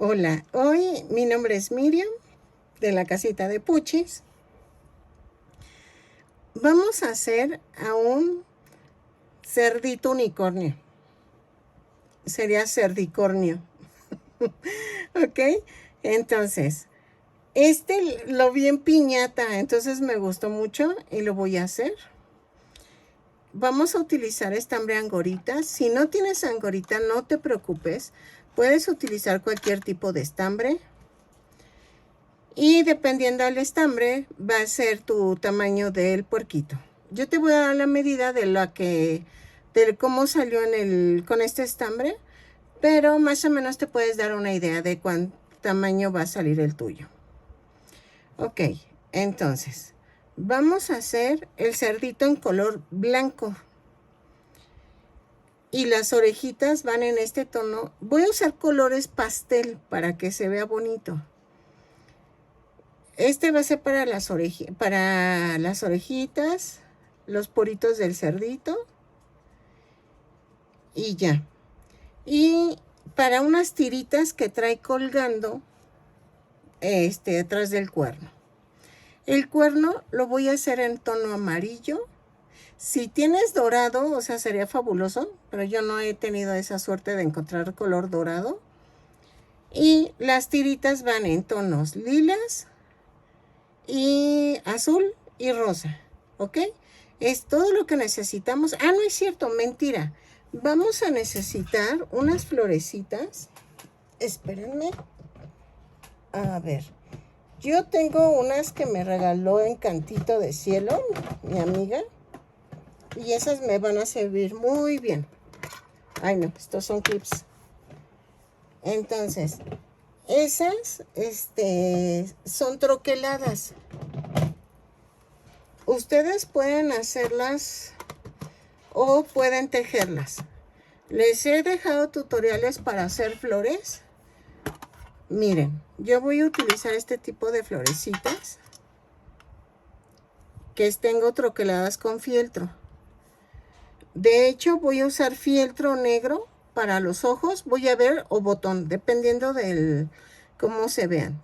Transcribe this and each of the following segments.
Hola, hoy mi nombre es Miriam de la casita de Puchis. Vamos a hacer a un cerdito unicornio. Sería cerdicornio. ¿Ok? Entonces, lo vi en piñata, entonces me gustó mucho y lo voy a hacer. Vamos a utilizar estambre angorita. Si no tienes angorita, no te preocupes. Puedes utilizar cualquier tipo de estambre. Y dependiendo del estambre, va a ser tu tamaño del puerquito. Yo te voy a dar la medida de cómo salió con este estambre, pero más o menos te puedes dar una idea de cuánto tamaño va a salir el tuyo. Ok, entonces, vamos a hacer el cerdito en color blanco. Y las orejitas van en este tono. Voy a usar colores pastel para que se vea bonito. Este va a ser para las orejitas, los poritos del cerdito y ya. Y para unas tiritas que trae colgando detrás del cuerno. El cuerno lo voy a hacer en tono amarillo. Si tienes dorado, o sea, sería fabuloso, pero yo no he tenido esa suerte de encontrar color dorado. Y las tiritas van en tonos lilas y azul y rosa, ¿ok? Es todo lo que necesitamos. Ah, no es cierto, mentira. Vamos a necesitar unas florecitas. Espérenme. A ver. Yo tengo unas que me regaló Encantito de Cielo, mi amiga. Y esas me van a servir muy bien. Ay, no, estos son clips. Entonces, esas, son troqueladas. Ustedes pueden hacerlas o pueden tejerlas. Les he dejado tutoriales para hacer flores. Miren, yo voy a utilizar este tipo de florecitas que tengo troqueladas con fieltro. De hecho, voy a usar fieltro negro para los ojos. Voy a ver, o botón, dependiendo del cómo se vean.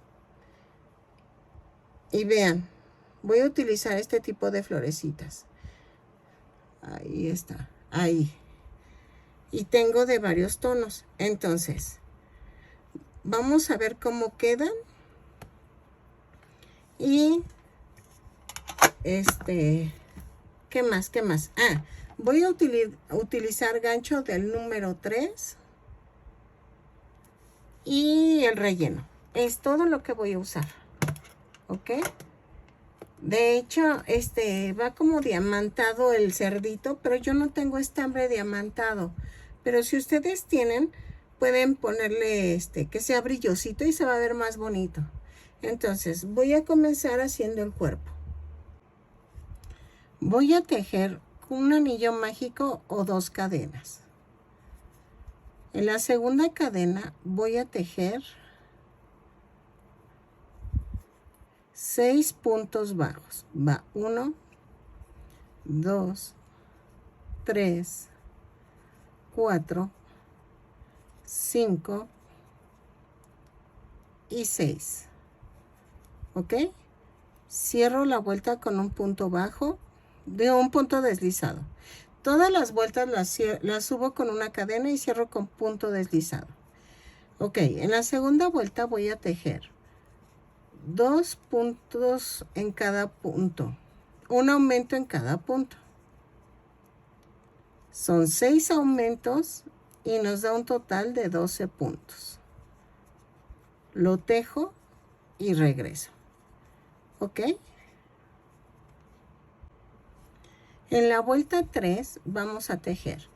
Y vean, voy a utilizar este tipo de florecitas. Ahí está, ahí. Y tengo de varios tonos. Entonces, vamos a ver cómo quedan. Y ¿qué más? ¿Qué más? Ah, voy a utilizar gancho del número 3 y el relleno. Es todo lo que voy a usar. ¿Ok? De hecho, va como diamantado el cerdito, pero yo no tengo estambre diamantado. Pero si ustedes tienen, pueden ponerle que sea brillosito y se va a ver más bonito. Entonces, voy a comenzar haciendo el cuerpo. Voy a tejer un anillo mágico o 2 cadenas. En la segunda cadena voy a tejer 6 puntos bajos. Va 1, 2, 3, 4, 5 y 6. ¿Ok? Cierro la vuelta con un punto bajo, de un punto deslizado. Todas las vueltas las subo con una cadena y cierro con punto deslizado. Ok, en la segunda vuelta voy a tejer 2 puntos en cada punto, un aumento en cada punto. Son 6 aumentos y nos da un total de 12 puntos. Lo tejo y regreso. ¿Ok? En la vuelta 3 vamos a tejer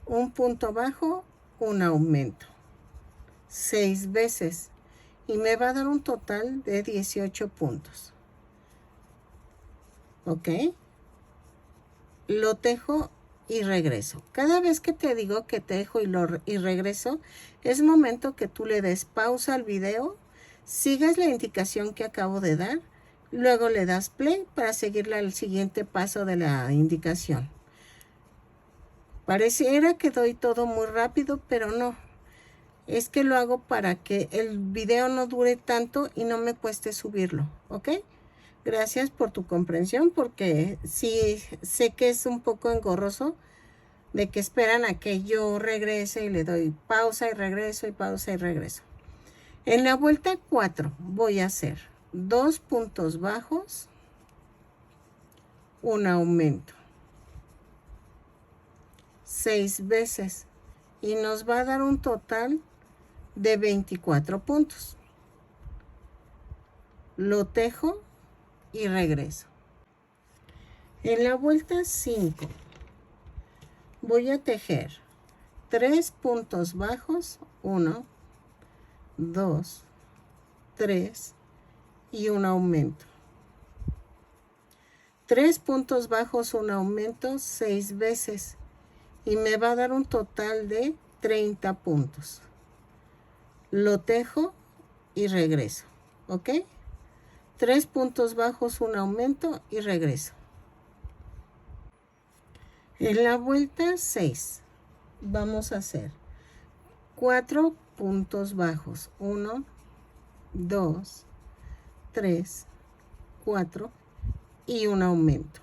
un punto bajo, un aumento, 6 veces, y me va a dar un total de 18 puntos. ¿Ok? Lo tejo y regreso. Cada vez que te digo que tejo y regreso, es momento que tú le des pausa al video, sigas la indicación que acabo de dar, luego le das play para seguir el siguiente paso de la indicación. Pareciera que doy todo muy rápido, pero no. Es que lo hago para que el video no dure tanto y no me cueste subirlo, ¿ok? Gracias por tu comprensión, porque sí sé que es un poco engorroso de que esperan a que yo regrese y le doy pausa y regreso y pausa y regreso. En la vuelta 4 voy a hacer 2 puntos bajos, un aumento, 6 veces y nos va a dar un total de 24 puntos. Lo tejo y regreso. En la vuelta 5 voy a tejer 3 puntos bajos, 1, 2, 3 y un aumento. 3 puntos bajos, un aumento 6 veces y me va a dar un total de 30 puntos. Lo tejo y regreso, ¿ok? 3 puntos bajos, un aumento y regreso. En la vuelta 6 vamos a hacer 4 puntos bajos, 1, 2, 3, 4 y un aumento.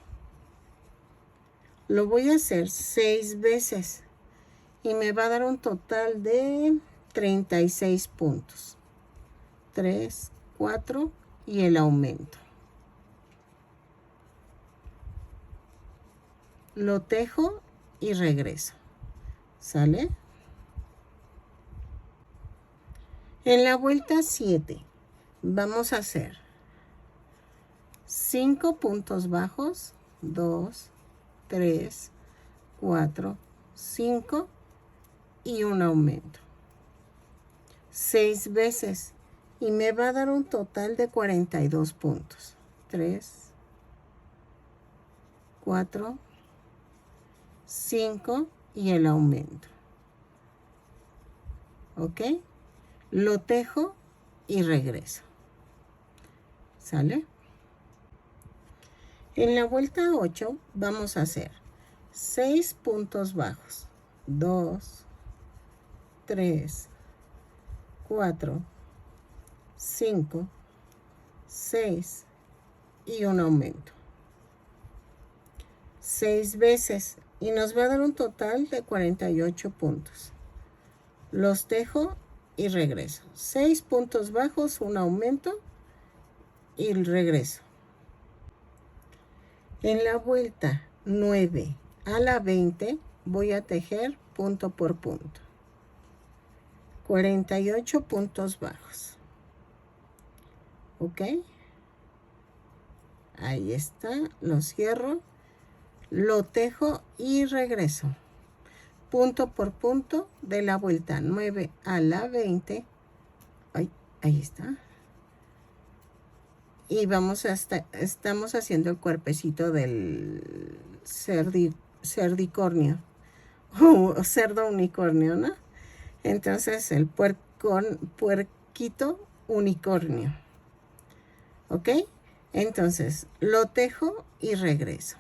Lo voy a hacer 6 veces y me va a dar un total de 36 puntos. 3, 4 y el aumento. Lo tejo y regreso. ¿Sale? En la vuelta 7 vamos a hacer 5 puntos bajos, 2, 3, 4, 5 y un aumento. 6 veces y me va a dar un total de 42 puntos. 3, 4, 5 y el aumento. ¿Ok? Lo tejo y regreso. ¿Sale? En la vuelta 8 vamos a hacer 6 puntos bajos. 2, 3, 4, 5, 6 y un aumento. 6 veces y nos va a dar un total de 48 puntos. Los tejo y regreso. 6 puntos bajos, un aumento y regreso. En la vuelta 9 a la 20 voy a tejer punto por punto. 48 puntos bajos. ¿Ok? Ahí está, lo cierro, lo tejo y regreso. Punto por punto de la vuelta 9 a la 20. Ahí está. Y estamos haciendo el cuerpecito del cerdicornio o cerdo unicornio, ¿no? Entonces el puerquito unicornio. ¿Ok? Entonces lo tejo y regreso.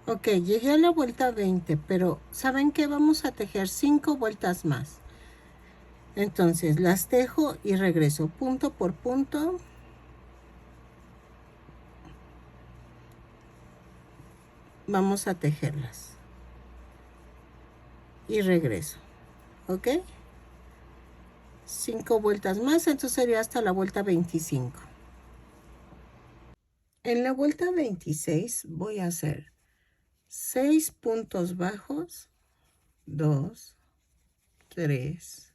Ok, llegué a la vuelta 20, pero ¿saben qué? Vamos a tejer 5 vueltas más. Entonces las tejo y regreso punto por punto. Vamos a tejerlas. Y regreso. ¿Ok? 5 vueltas más, entonces sería hasta la vuelta 25. En la vuelta 26 voy a hacer 6 puntos bajos, 2, 3,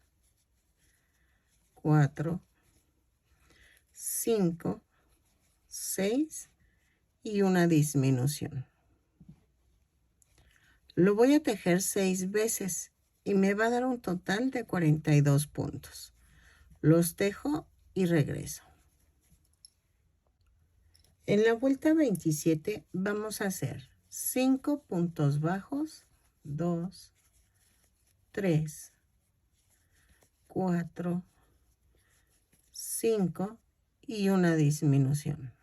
4, 5, 6 y una disminución. Lo voy a tejer 6 veces y me va a dar un total de 42 puntos. Los tejo y regreso. En la vuelta 27 vamos a hacer 5 puntos bajos, 2, 3, 4, 5 y una disminución.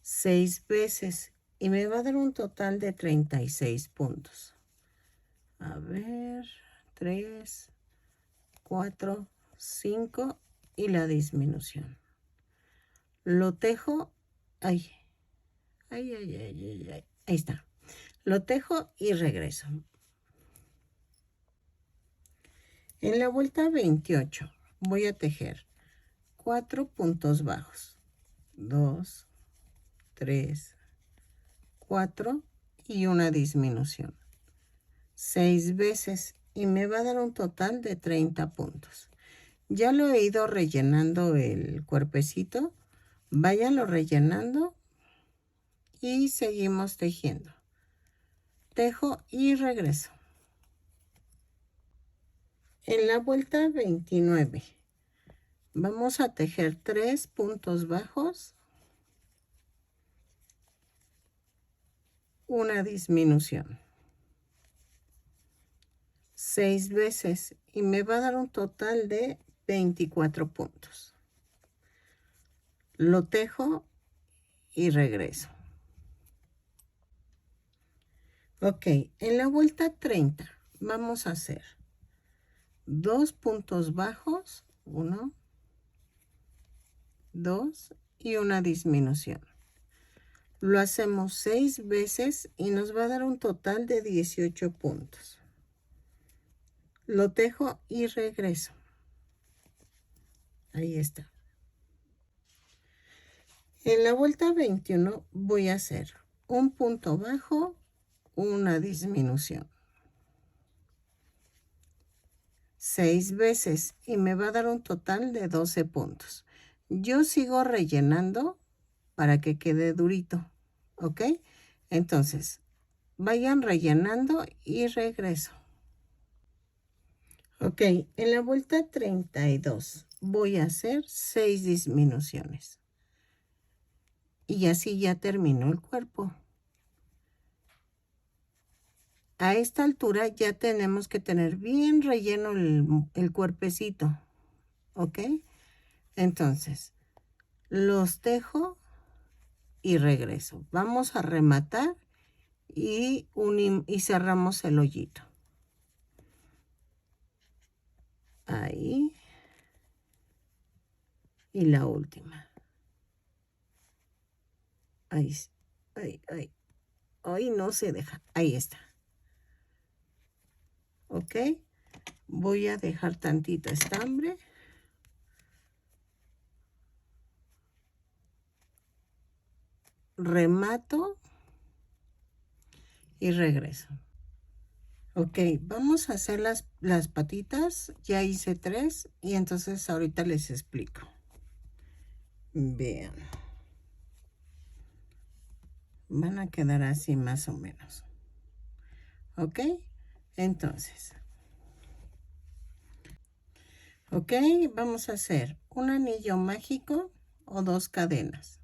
6 veces y me va a dar un total de 36 puntos. A ver, 3, 4, 5 y la disminución. Lo tejo, ahí está. Lo tejo y regreso. En la vuelta 28 voy a tejer 4 puntos bajos. 2, 3, 4 y una disminución. 6 veces y me va a dar un total de 30 puntos. Ya lo he ido rellenando el cuerpecito. Váyanlo rellenando y seguimos tejiendo. Tejo y regreso. En la vuelta 29 vamos a tejer 3 puntos bajos, una disminución. 6 veces y me va a dar un total de 24 puntos. Lo tejo y regreso. Ok, en la vuelta 30 vamos a hacer 2 puntos bajos, 1, 2 y una disminución. Lo hacemos 6 veces y nos va a dar un total de 18 puntos. Lo tejo y regreso. Ahí está. En la vuelta 21 voy a hacer un punto bajo, una disminución. 6 veces y me va a dar un total de 12 puntos. Yo sigo rellenando para que quede durito, ¿ok? Entonces, vayan rellenando y regreso. Ok, en la vuelta 32 voy a hacer 6 disminuciones. Y así ya terminó el cuerpo. A esta altura ya tenemos que tener bien relleno el cuerpecito, ¿ok? Entonces, los tejo y regreso. Vamos a rematar y cerramos el hoyito. Ahí. Y la última. Ahí, ahí no se deja. Ahí está. ¿Ok? Voy a dejar tantito estambre. Remato. Y regreso. Ok, vamos a hacer las patitas. Ya hice 3 y entonces ahorita les explico. Vean. Van a quedar así más o menos. ¿Ok? Entonces. Ok, vamos a hacer un anillo mágico o 2 cadenas.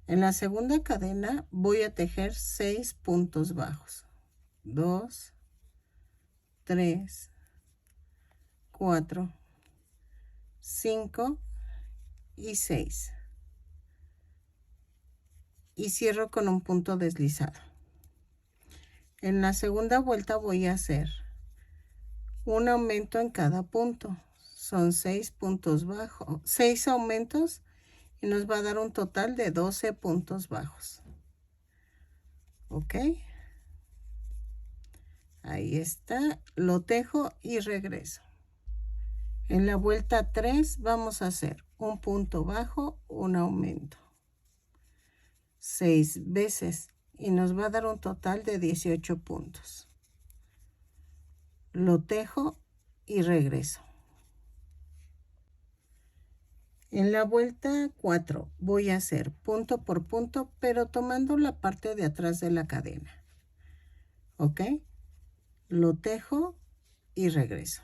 En la segunda cadena voy a tejer 6 puntos bajos. 2, 3, 4, 5 y 6. Y cierro con un punto deslizado. En la segunda vuelta voy a hacer un aumento en cada punto. Son 6 puntos bajos, 6 aumentos y nos va a dar un total de 12 puntos bajos. ¿Ok? Ahí está, lo tejo y regreso. En la vuelta 3 vamos a hacer un punto bajo, un aumento. 6 veces y nos va a dar un total de 18 puntos. Lo tejo y regreso. En la vuelta 4 voy a hacer punto por punto, pero tomando la parte de atrás de la cadena. ¿Ok? Lo tejo y regreso.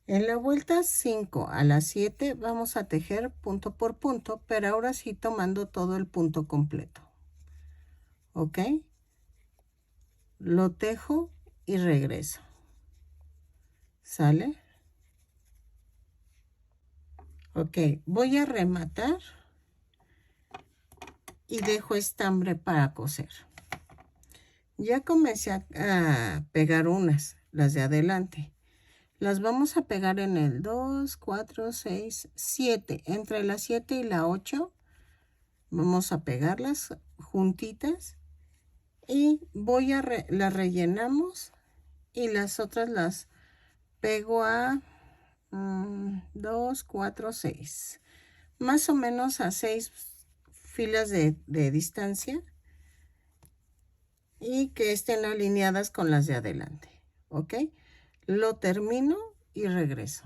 En la vuelta 5 a la 7 vamos a tejer punto por punto, pero ahora sí tomando todo el punto completo. ¿Ok? Lo tejo y regreso. ¿Sale? Ok, voy a rematar y dejo estambre para coser. Ya comencé a pegar unas, las de adelante. Las vamos a pegar en el 2, 4, 6, 7. Entre la 7 y la 8 vamos a pegarlas juntitas y las rellenamos y las otras las pego a 2, 4, 6. Más o menos a 6 filas de distancia y que estén alineadas con las de adelante. ¿Ok? Lo termino y regreso.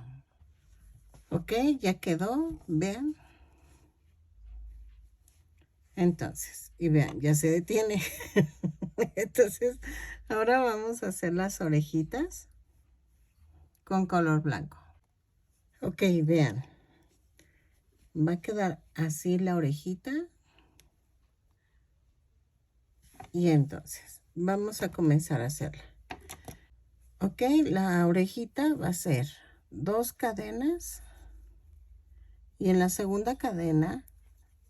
¿Ok? Ya quedó. Vean. Entonces, y vean, ya se detiene. Entonces, ahora vamos a hacer las orejitas con color blanco. Ok, vean. Va a quedar así la orejita. Y entonces, vamos a comenzar a hacerla. Ok, la orejita va a ser 2 cadenas. Y en la segunda cadena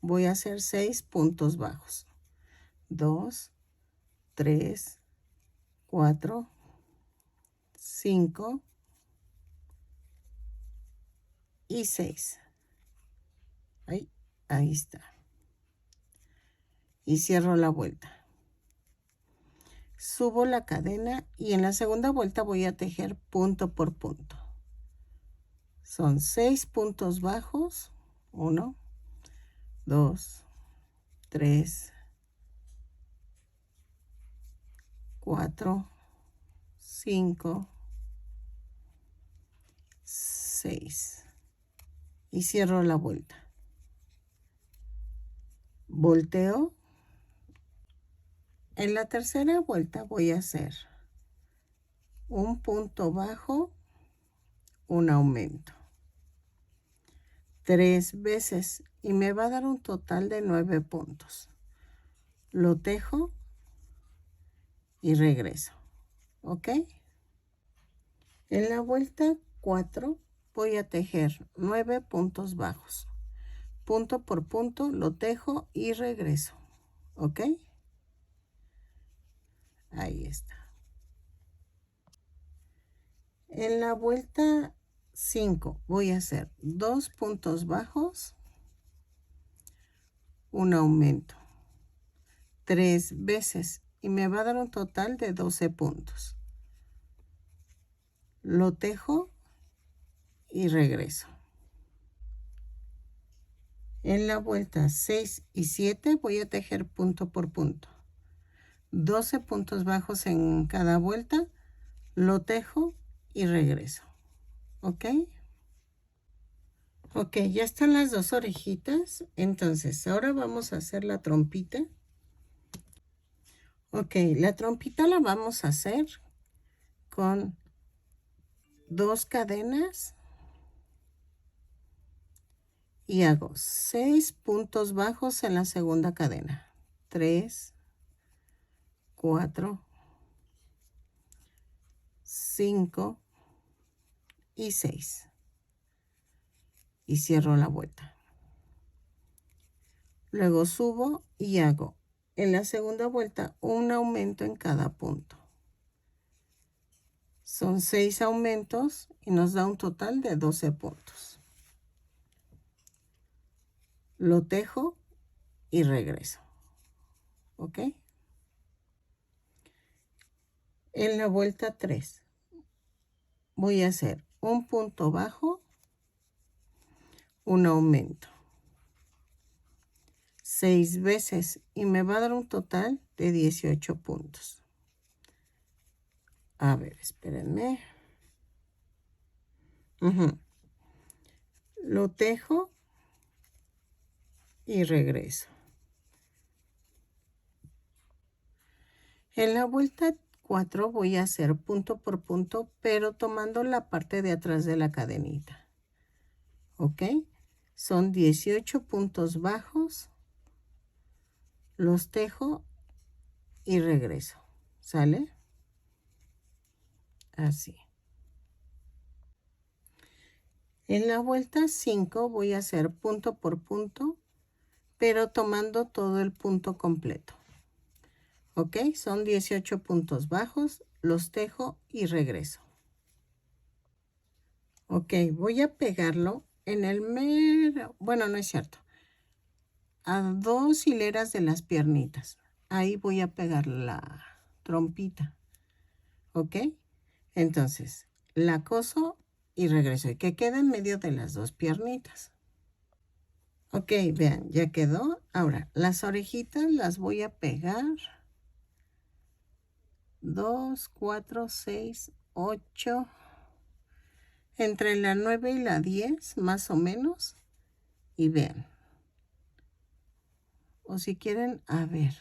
voy a hacer 6 puntos bajos. 2, 3, 4, 5 y 6. Ahí está. Y cierro la vuelta. Subo la cadena y en la segunda vuelta voy a tejer punto por punto. Son 6 puntos bajos. 1, 2, 3, 4, 5, 6. Y cierro la vuelta. Volteo. En la tercera vuelta voy a hacer un punto bajo, un aumento. 3 veces y me va a dar un total de 9 puntos. Lo tejo y regreso. ¿Ok? En la vuelta 4 voy a tejer 9 puntos bajos. Punto por punto lo tejo y regreso. ¿Ok? Ahí está. En la vuelta 5 voy a hacer 2 puntos bajos, un aumento. 3 veces y me va a dar un total de 12 puntos. Lo tejo y regreso. En la vuelta 6 y 7 voy a tejer punto por punto. 12 puntos bajos en cada vuelta, lo tejo y regreso. ¿Ok? Ok, ya están las 2 orejitas. Entonces, ahora vamos a hacer la trompita. Ok, la trompita la vamos a hacer con 2 cadenas y hago 6 puntos bajos en la segunda cadena. 3, 4, 5 y 6. Y cierro la vuelta. Luego subo y hago en la segunda vuelta un aumento en cada punto. Son 6 aumentos y nos da un total de 12 puntos. Lo tejo y regreso. ¿Ok? En la vuelta 3 voy a hacer un punto bajo, un aumento. 6 veces y me va a dar un total de 18 puntos. A ver, espérenme. Lo tejo y regreso. En la vuelta 4 voy a hacer punto por punto, pero tomando la parte de atrás de la cadenita. ¿Ok? Son 18 puntos bajos. Los tejo y regreso. ¿Sale? Así. En la vuelta 5 voy a hacer punto por punto, pero tomando todo el punto completo. ¿Ok? Son 18 puntos bajos, los tejo y regreso. Ok, voy a pegarlo en el mero, bueno, no es cierto, a 2 hileras de las piernitas. Ahí voy a pegar la trompita. ¿Ok? Entonces, la coso y regreso. Y que quede en medio de las 2 piernitas. Ok, vean, ya quedó. Ahora, las orejitas las voy a pegar. 2, 4, 6, 8. Entre la 9 y la 10, más o menos. Y vean. O si quieren, a ver.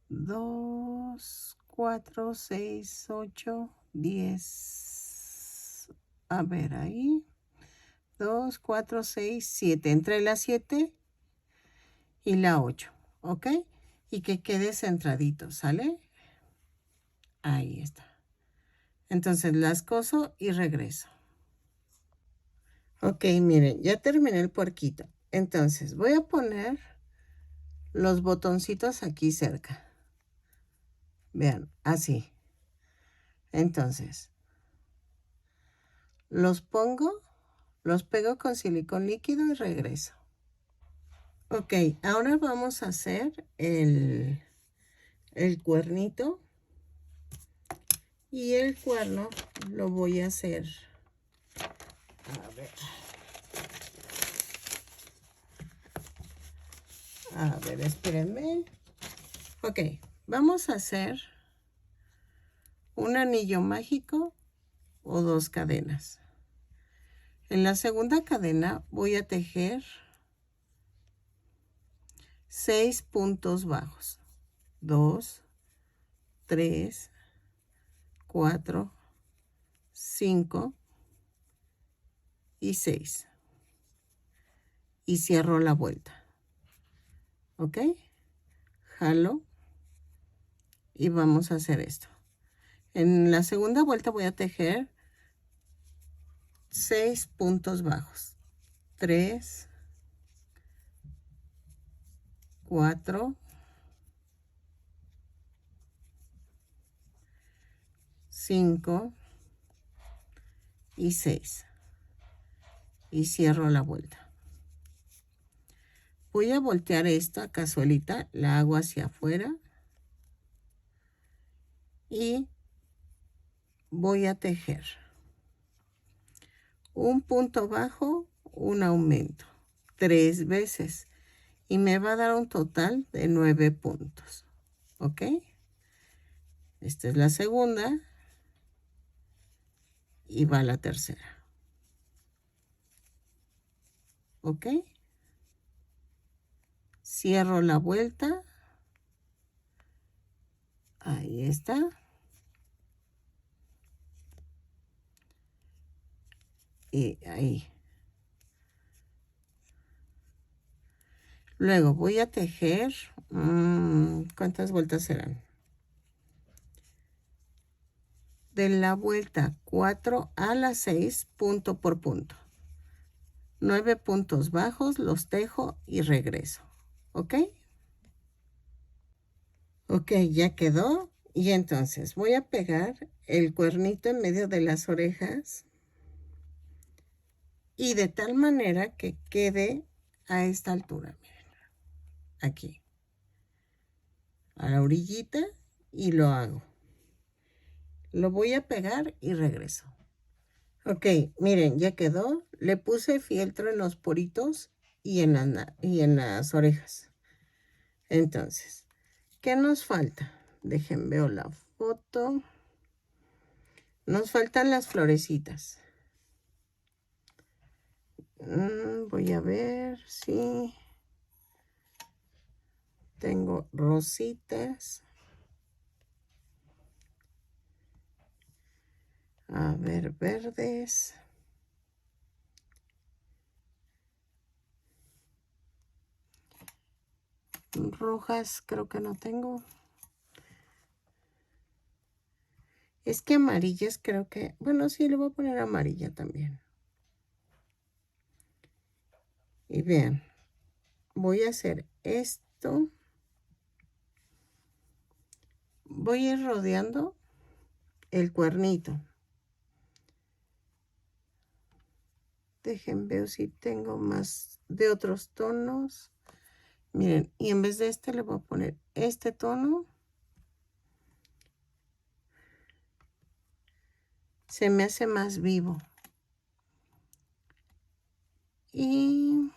2, 4, 6, 8, 10. A ver, ahí. 2, 4, 6, 7. Entre la 7 y la 8. ¿Ok? Y que quede centradito, ¿sale? Ahí está. Entonces las coso y regreso. Ok, miren, ya terminé el puerquito. Entonces voy a poner los botoncitos aquí cerca. Vean, así. Entonces, los pongo, los pego con silicón líquido y regreso. Ok, ahora vamos a hacer el cuernito. Y el cuerno lo voy a hacer. A ver. A ver, espérenme. Ok, vamos a hacer un anillo mágico o 2 cadenas. En la segunda cadena voy a tejer 6 puntos bajos. 2, 3, 4, 5 y 6. Y cierro la vuelta. ¿Ok? Jalo y vamos a hacer esto. En la segunda vuelta voy a tejer 6 puntos bajos. 3, 4, 5 y 6. Y cierro la vuelta. Voy a voltear esta cazuelita, la hago hacia afuera. Y voy a tejer un punto bajo, un aumento, 3 veces. Y me va a dar un total de 9 puntos. ¿Ok? Esta es la segunda. Y va la tercera. ¿Ok? Cierro la vuelta. Ahí está. Y ahí. Luego voy a tejer. ¿Cuántas vueltas serán? De la vuelta 4 a la 6, punto por punto. 9 puntos bajos, los tejo y regreso. ¿Ok? Ok, ya quedó. Y entonces voy a pegar el cuernito en medio de las orejas. Y de tal manera que quede a esta altura. Miren, aquí. A la orillita y lo hago. Lo voy a pegar y regreso. Ok, miren, ya quedó. Le puse fieltro en los poritos y en las orejas. Entonces, ¿qué nos falta? Dejen, veo la foto. Nos faltan las florecitas. Voy a ver si tengo rositas. A ver, verdes. Rojas creo que no tengo. Es que amarillas creo que... Bueno, sí, le voy a poner amarilla también. Y vean, voy a hacer esto. Voy a ir rodeando el cuernito. Dejen ver si tengo más de otros tonos. Miren, y en vez de este le voy a poner este tono. Se me hace más vivo. Y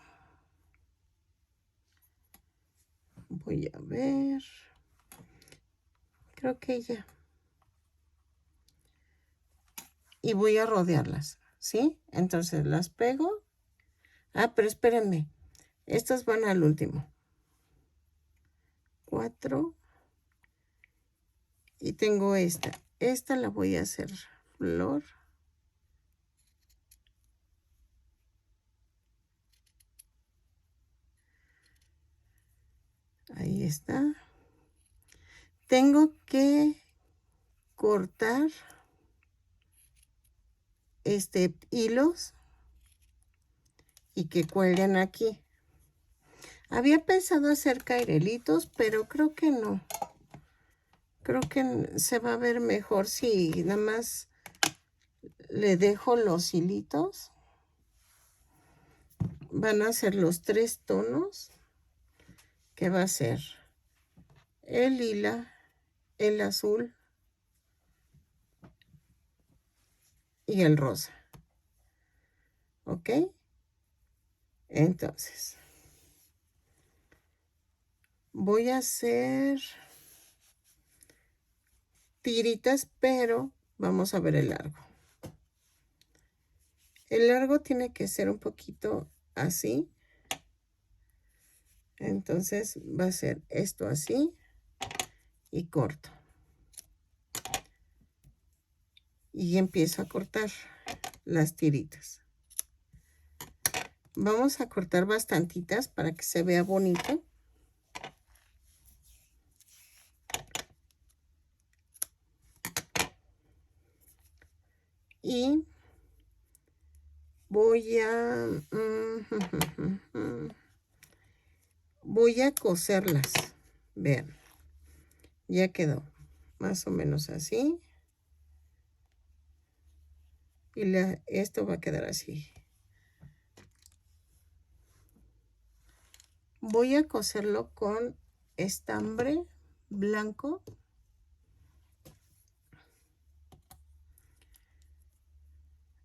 voy a ver. Creo que ya. Y voy a rodearlas, ¿sí? Entonces las pego. Ah, pero espérenme. Estas van al último. 4. Y tengo esta. Esta la voy a hacer flor. Ahí está. Tengo que cortar hilos y que cuelguen aquí. Había pensado hacer cairelitos, pero creo que no. Creo que se va a ver mejor si nada más le dejo los hilitos. Van a ser los 3 tonos, que va a ser el lila, el azul y el rosa. ¿Ok? Entonces, voy a hacer tiritas, pero vamos a ver el largo. El largo tiene que ser un poquito así. Entonces va a ser esto así y corto. Y empiezo a cortar las tiritas. Vamos a cortar bastantitas para que se vea bonito. Y voy a... voy a coserlas. Vean, ya quedó más o menos así. Y esto va a quedar así. Voy a coserlo con estambre blanco.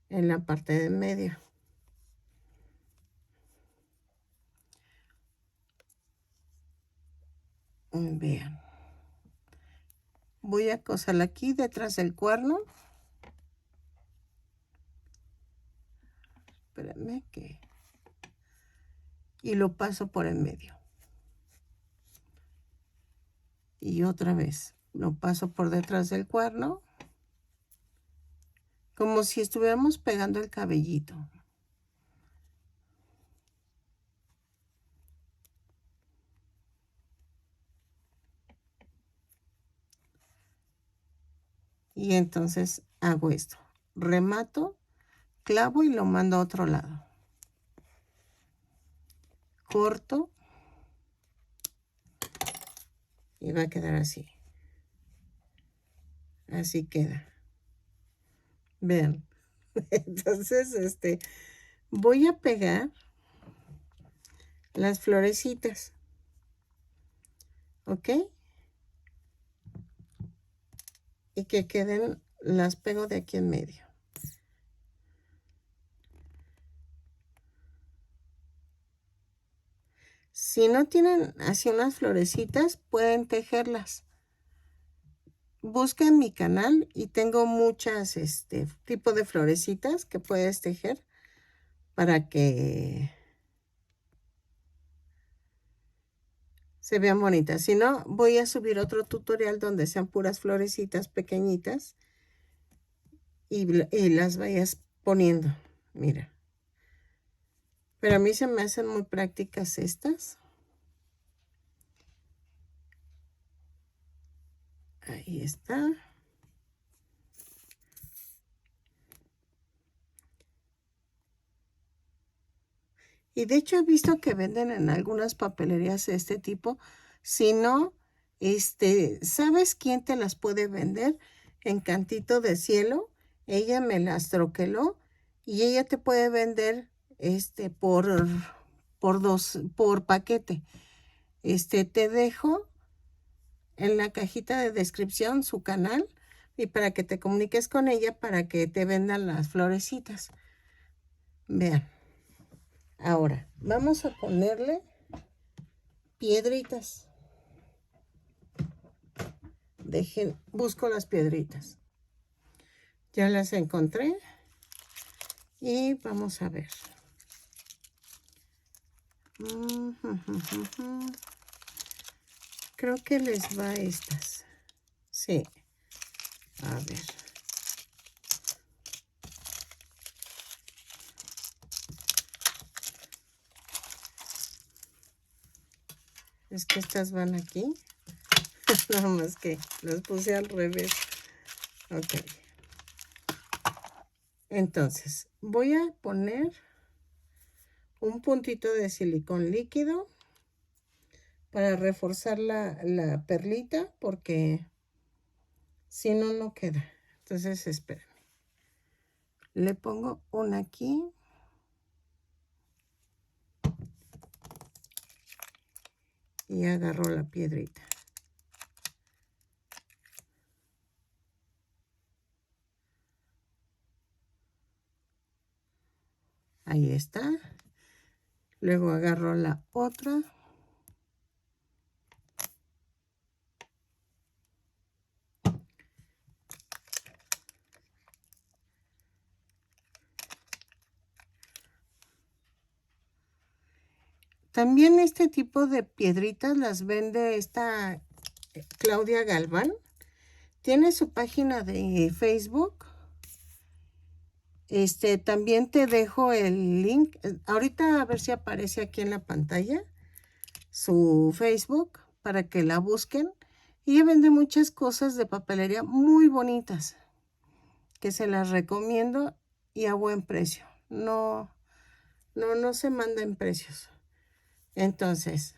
En la parte de en medio. Vean. Voy a coserla aquí detrás del cuerno. Espérenme que... Y lo paso por en medio. Y otra vez lo paso por detrás del cuerno. Como si estuviéramos pegando el cabellito. Y entonces hago esto. Remato, clavo y lo mando a otro lado. Corto. Y va a quedar así. Así queda. Vean. Entonces, voy a pegar las florecitas. ¿Ok? Y que queden, las pego de aquí en medio. Si no tienen así unas florecitas, pueden tejerlas. Busquen mi canal y tengo muchas tipo de florecitas que puedes tejer para que se vean bonitas. Si no, voy a subir otro tutorial donde sean puras florecitas pequeñitas y las vayas poniendo. Mira. Pero a mí se me hacen muy prácticas estas. Ahí está. Y de hecho he visto que venden en algunas papelerías de este tipo. Si no, ¿sabes quién te las puede vender? Encantito de Cielo. Ella me las troqueló y ella te puede vender por paquete. Te dejo en la cajita de descripción su canal y para que te comuniques con ella para que te vendan las florecitas. Vean. Ahora, vamos a ponerle piedritas. Busco las piedritas. Ya las encontré. Y vamos a ver. Creo que les va a estas. Sí. A ver. Es que estas van aquí. Nada más que las puse al revés. Ok. Entonces, voy a poner un puntito de silicón líquido para reforzar la perlita, porque si no, no queda. Entonces, espérenme. Le pongo una aquí. Y agarro la piedrita. Ahí está. Luego agarro la otra. También este tipo de piedritas las vende esta Claudia Galván. Tiene su página de Facebook. También te dejo el link. Ahorita a ver si aparece aquí en la pantalla su Facebook para que la busquen. Y ella vende muchas cosas de papelería muy bonitas que se las recomiendo y a buen precio. No se manda en precios. Entonces,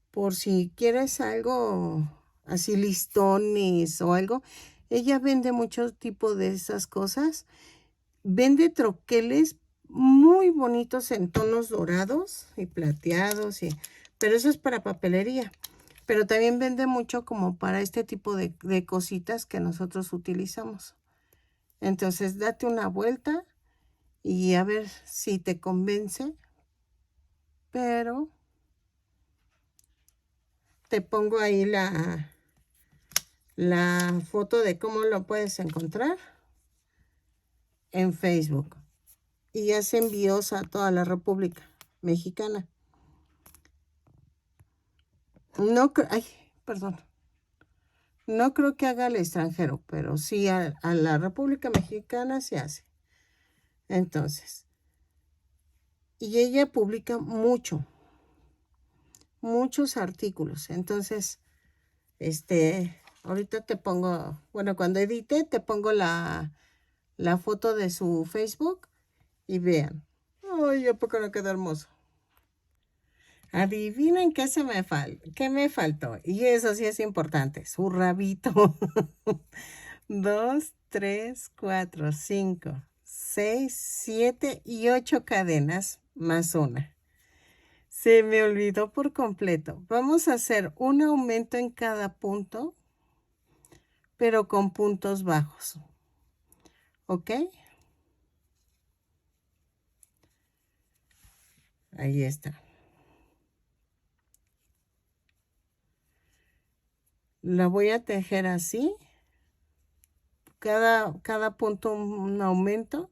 por si quieres algo así, listones o algo, ella vende mucho tipo de esas cosas. Vende troqueles muy bonitos en tonos dorados y plateados, pero eso es para papelería. Pero también vende mucho como para este tipo de cositas que nosotros utilizamos. Entonces, date una vuelta y a ver si te convence. Pero te pongo ahí la foto de cómo lo puedes encontrar en Facebook. Y ya se envió a toda la República Mexicana. Perdón. No creo que haga al extranjero, pero sí a la República Mexicana se hace. Entonces, y ella publica muchos artículos. Entonces, ahorita te pongo, bueno, cuando edite te pongo la foto de su Facebook y vean. Ay, ¿a poco no queda hermoso? Adivinen qué me faltó. Y eso sí es importante. Su rabito. 2, 3, 4, 5, 6, 7 y 8 cadenas más una. Se me olvidó por completo. Vamos a hacer un aumento en cada punto, pero con puntos bajos. ¿Ok? Ahí está. La voy a tejer así. Cada punto un aumento.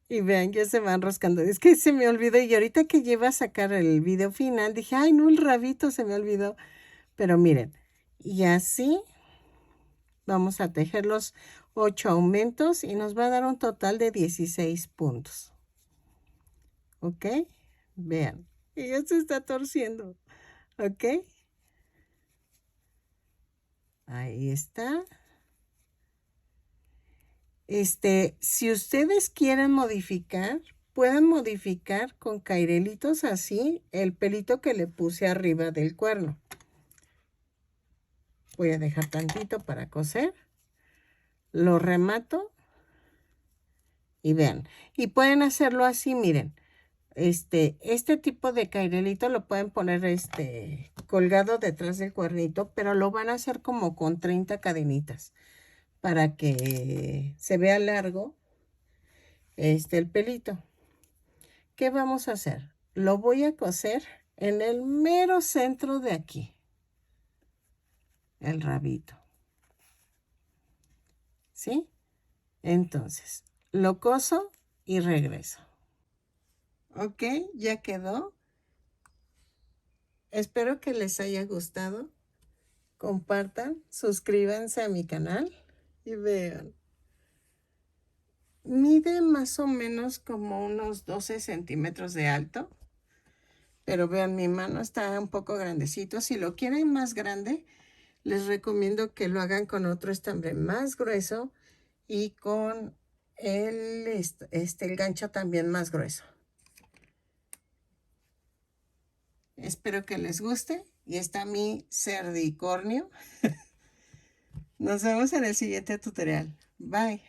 Y vean, ya se van rascando. Es que se me olvidó. Y ahorita que lleva a sacar el video final, dije, ay, no, el rabito se me olvidó. Pero miren, y así vamos a tejer los 8 aumentos y nos va a dar un total de 16 puntos. ¿Ok? Vean. Y ya se está torciendo. ¿Ok? Ahí está. Si ustedes quieren modificar, pueden modificar con cairelitos así el pelito que le puse arriba del cuerno. Voy a dejar tantito para coser. Lo remato. Y vean. Y pueden hacerlo así, miren. Este tipo de cairelito lo pueden poner colgado detrás del cuernito, pero lo van a hacer como con 30 cadenitas para que se vea largo el pelito. ¿Qué vamos a hacer? Lo voy a coser en el mero centro de aquí, el rabito. ¿Sí? Entonces, lo coso y regreso. Ok, ya quedó. Espero que les haya gustado. Compartan, suscríbanse a mi canal y vean. Mide más o menos como unos 12 centímetros de alto. Pero vean, mi mano está un poco grandecito. Si lo quieren más grande, les recomiendo que lo hagan con otro estambre más grueso y con el gancho también más grueso. Espero que les guste. Y está mi cerdicornio. Nos vemos en el siguiente tutorial. Bye.